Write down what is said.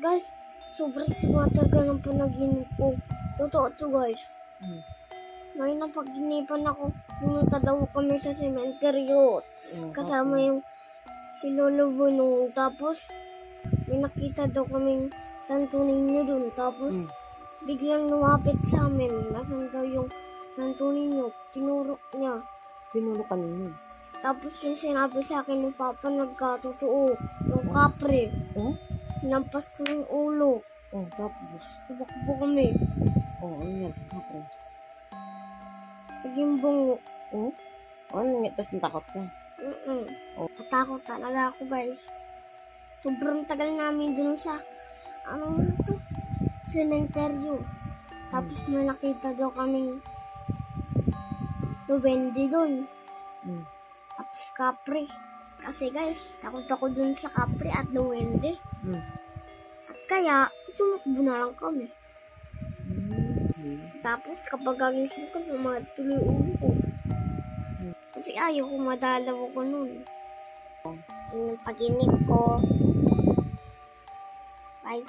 Guys, sobrang simatarga ng panaginip ko. Totoo to, guys. May napaginipan ako. Pumunta daw kami sa sementeryo. Kasama yung si Lolo Bunong. Tapos, may nakita daw kaming Santo Niño dun. Tapos, biglang lumapit sa amin. Nasaan daw yung Santo Niño? Tinuro niya. Pinulo ka ninyo. Tapos yung sinabi sa akin ng Papa, nagkatotoo. Yung kapre. Hinampas ko yung ulo. Tapos? Sabakbo kami. Ano yan sa kapre? Naging bungo. Ano yan? Tapos natakot ka? Natakot talaga ako, guys. Sobrang tagal namin dun sa, ano nga to? Sementeryo. Tapos may nakita daw kaming duwende dun. Tapos kapre. Kasi guys, takot ako dun sa kapre at duwende. At kaya, sumakbo na lang kami. Tapos kapag agising ko, tuloy ulo ko. Kasi ayaw ko madalaw ko nun. Yung paginig ko. Bye.